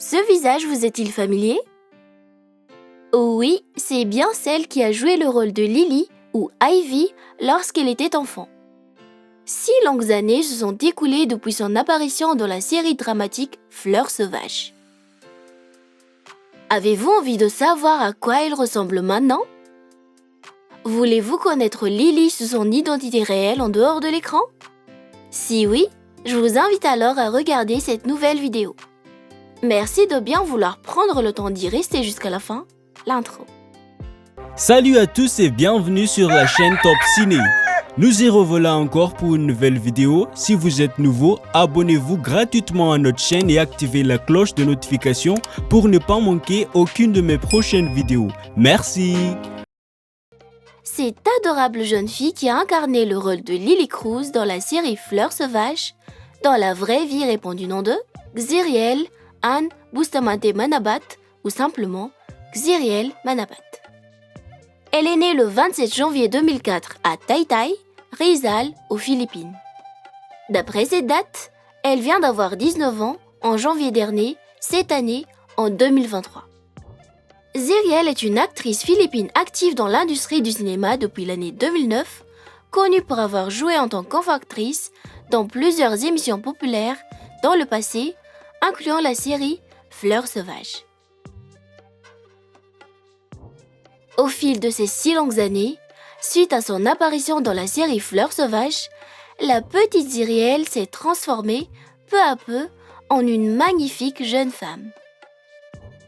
Ce visage vous est-il familier? Oui, c'est bien celle qui a joué le rôle de Lily ou Ivy lorsqu'elle était enfant. 6 longues années se sont écoulées depuis son apparition dans la série dramatique Fleurs sauvages. Avez-vous envie de savoir à quoi elle ressemble maintenant? Voulez-vous connaître Lily sous son identité réelle en dehors de l'écran? Si oui, je vous invite alors à regarder cette nouvelle vidéo. Merci de bien vouloir prendre le temps d'y rester jusqu'à la fin, l'intro. Salut à tous et bienvenue sur la chaîne Top Ciné. Nous y revoilà encore pour une nouvelle vidéo. Si vous êtes nouveau, abonnez-vous gratuitement à notre chaîne et activez la cloche de notification pour ne pas manquer aucune de mes prochaines vidéos. Merci! Cette adorable jeune fille qui a incarné le rôle de Lily Cruz dans la série Fleurs sauvages, dans la vraie vie répond du nom de Xiriel Anne Bustamante Manabat ou simplement Xiriel Manabat. Elle est née le 27 janvier 2004 à Taytay, Rizal, aux Philippines. D'après cette date, elle vient d'avoir 19 ans en janvier dernier, cette année en 2023. Xiriel est une actrice philippine active dans l'industrie du cinéma depuis l'année 2009, connue pour avoir joué en tant qu'enfant-actrice dans plusieurs émissions populaires dans le passé, incluant la série Fleurs sauvages. Au fil de ces 6 longues années, suite à son apparition dans la série Fleurs sauvages, la petite Xiriel s'est transformée peu à peu en une magnifique jeune femme.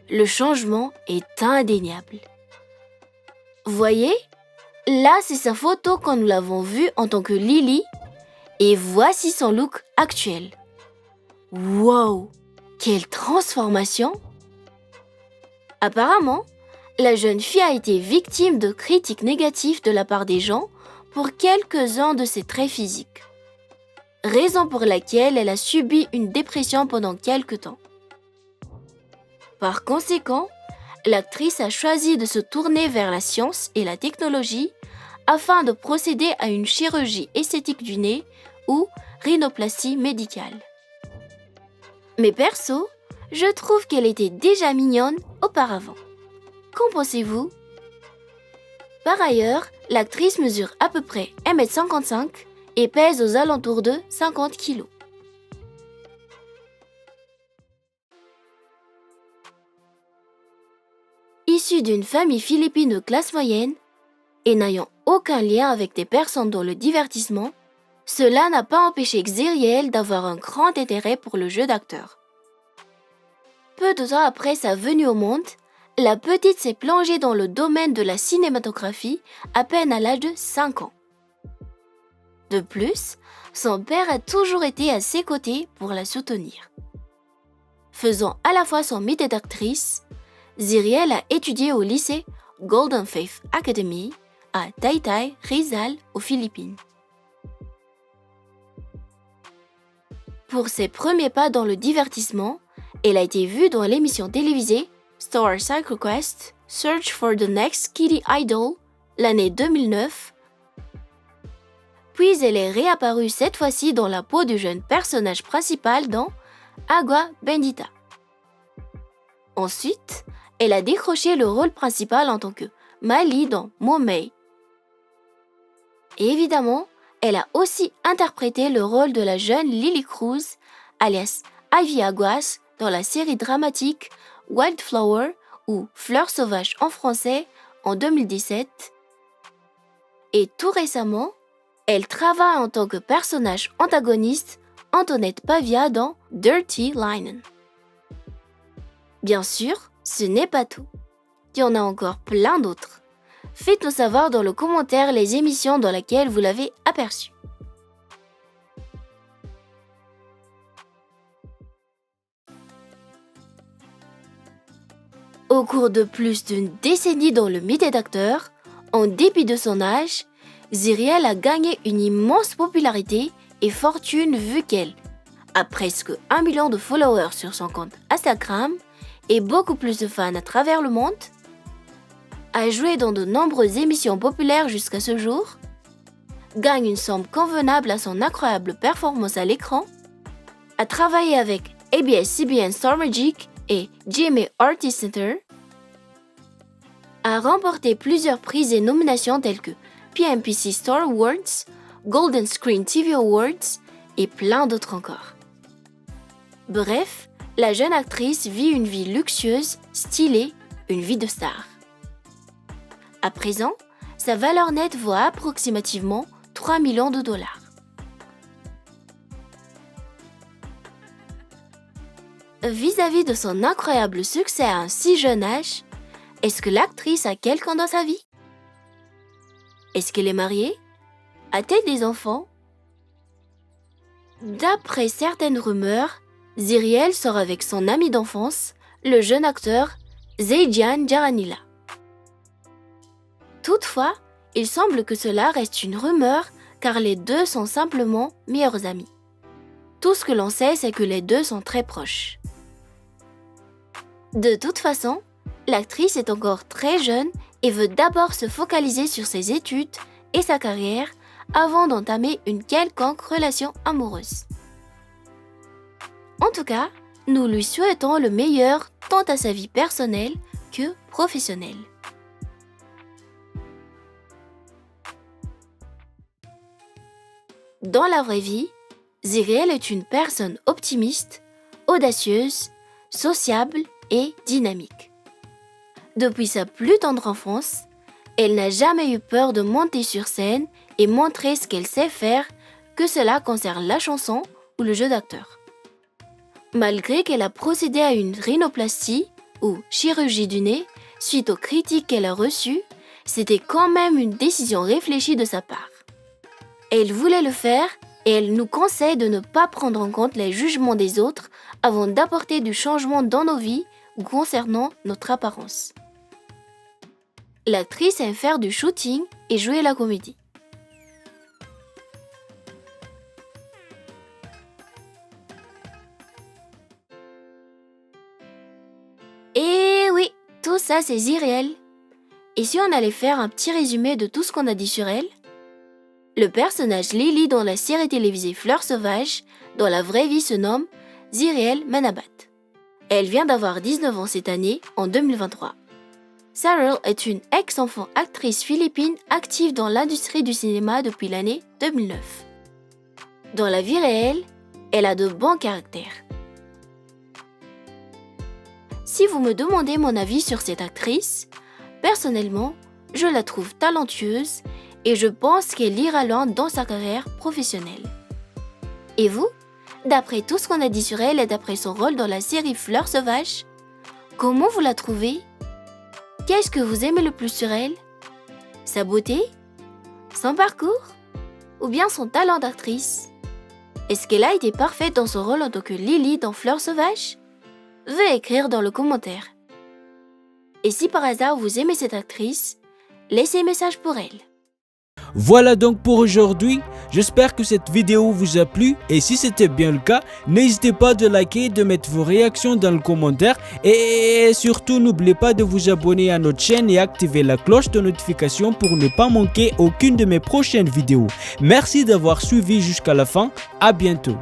Le changement est indéniable. Voyez, là c'est sa photo quand nous l'avons vue en tant que Lily et voici son look actuel. Wow, quelle transformation! Apparemment, la jeune fille a été victime de critiques négatives de la part des gens pour quelques-uns de ses traits physiques. Raison pour laquelle elle a subi une dépression pendant quelques temps. Par conséquent, l'actrice a choisi de se tourner vers la science et la technologie afin de procéder à une chirurgie esthétique du nez ou rhinoplastie médicale. Mais perso, je trouve qu'elle était déjà mignonne auparavant. Qu'en pensez-vous? Par ailleurs, l'actrice mesure à peu près 1,55 m et pèse aux alentours de 50 kg. Issue d'une famille philippine de classe moyenne et n'ayant aucun lien avec des personnes dans le divertissement, cela n'a pas empêché Xiriel d'avoir un grand intérêt pour le jeu d'acteur. Peu de temps après sa venue au monde, la petite s'est plongée dans le domaine de la cinématographie à peine à l'âge de 5 ans. De plus, son père a toujours été à ses côtés pour la soutenir. Faisant à la fois son métier d'actrice, Xiriel a étudié au lycée Golden Faith Academy à Taytay, Rizal, aux Philippines. Pour ses premiers pas dans le divertissement, elle a été vue dans l'émission télévisée Star Cycle Quest Search for the Next Kitty Idol l'année 2009, puis elle est réapparue cette fois-ci dans la peau du jeune personnage principal dans Agua Bendita. Ensuite, elle a décroché le rôle principal en tant que Miley dans Momei. Et évidemment, elle a aussi interprété le rôle de la jeune Lily Cruz, alias Ivy Aguas, dans la série dramatique Wildflower ou Fleurs sauvages en français en 2017. Et tout récemment, elle travaille en tant que personnage antagoniste Antoinette Pavia dans Dirty Linen. Bien sûr, ce n'est pas tout. Il y en a encore plein d'autres. Faites-nous savoir dans le commentaire les émissions dans lesquelles vous l'avez aperçue. Au cours de plus d'une décennie dans le métier d'acteur, en dépit de son âge, Xiriel a gagné une immense popularité et fortune vu qu'elle a presque 1 million de followers sur son compte Instagram et beaucoup plus de fans à travers le monde, a joué dans de nombreuses émissions populaires jusqu'à ce jour, gagne une somme convenable à son incroyable performance à l'écran, a travaillé avec ABS-CBN Star Magic et GMA Artist Center, a remporté plusieurs prix et nominations tels que PMPC Star Awards, Golden Screen TV Awards et plein d'autres encore. Bref, la jeune actrice vit une vie luxueuse, stylée, une vie de star. À présent, sa valeur nette vaut approximativement 3 millions de dollars. Vis-à-vis de son incroyable succès à un si jeune âge, est-ce que l'actrice a quelqu'un dans sa vie? Est-ce qu'elle est mariée? A-t-elle des enfants? D'après certaines rumeurs, Zyriel sort avec son ami d'enfance, le jeune acteur Zeidiane Jaranila. Toutefois, il semble que cela reste une rumeur car les deux sont simplement meilleurs amis. Tout ce que l'on sait, c'est que les deux sont très proches. De toute façon, l'actrice est encore très jeune et veut d'abord se focaliser sur ses études et sa carrière avant d'entamer une quelconque relation amoureuse. En tout cas, nous lui souhaitons le meilleur tant à sa vie personnelle que professionnelle. Dans la vraie vie, Zyriel est une personne optimiste, audacieuse, sociable et dynamique. Depuis sa plus tendre enfance, elle n'a jamais eu peur de monter sur scène et montrer ce qu'elle sait faire, que cela concerne la chanson ou le jeu d'acteur. Malgré qu'elle a procédé à une rhinoplastie ou chirurgie du nez suite aux critiques qu'elle a reçues, c'était quand même une décision réfléchie de sa part. Elle voulait le faire et elle nous conseille de ne pas prendre en compte les jugements des autres avant d'apporter du changement dans nos vies ou concernant notre apparence. L'actrice aime faire du shooting et jouer la comédie. Et oui, tout ça c'est Zyriel. Et si on allait faire un petit résumé de tout ce qu'on a dit sur elle? Le personnage Lily dans la série télévisée Fleurs sauvages, dans la vraie vie se nomme Zyriel Manabat. Elle vient d'avoir 19 ans cette année, en 2023. Sarah est une ex-enfant actrice philippine active dans l'industrie du cinéma depuis l'année 2009. Dans la vie réelle, elle a de bons caractères. Si vous me demandez mon avis sur cette actrice, personnellement, je la trouve talentueuse et je pense qu'elle ira loin dans sa carrière professionnelle. Et vous, d'après tout ce qu'on a dit sur elle et d'après son rôle dans la série Fleurs sauvages, comment vous la trouvez? Qu'est-ce que vous aimez le plus sur elle? Sa beauté? Son parcours? Ou bien son talent d'actrice? Est-ce qu'elle a été parfaite dans son rôle en tant que Lily dans Fleurs sauvages? Veuillez écrire dans le commentaire. Et si par hasard vous aimez cette actrice, laissez un message pour elle. Voilà donc pour aujourd'hui, j'espère que cette vidéo vous a plu et si c'était bien le cas, n'hésitez pas de liker, de mettre vos réactions dans le commentaire et surtout n'oubliez pas de vous abonner à notre chaîne et activer la cloche de notification pour ne pas manquer aucune de mes prochaines vidéos. Merci d'avoir suivi jusqu'à la fin, à bientôt.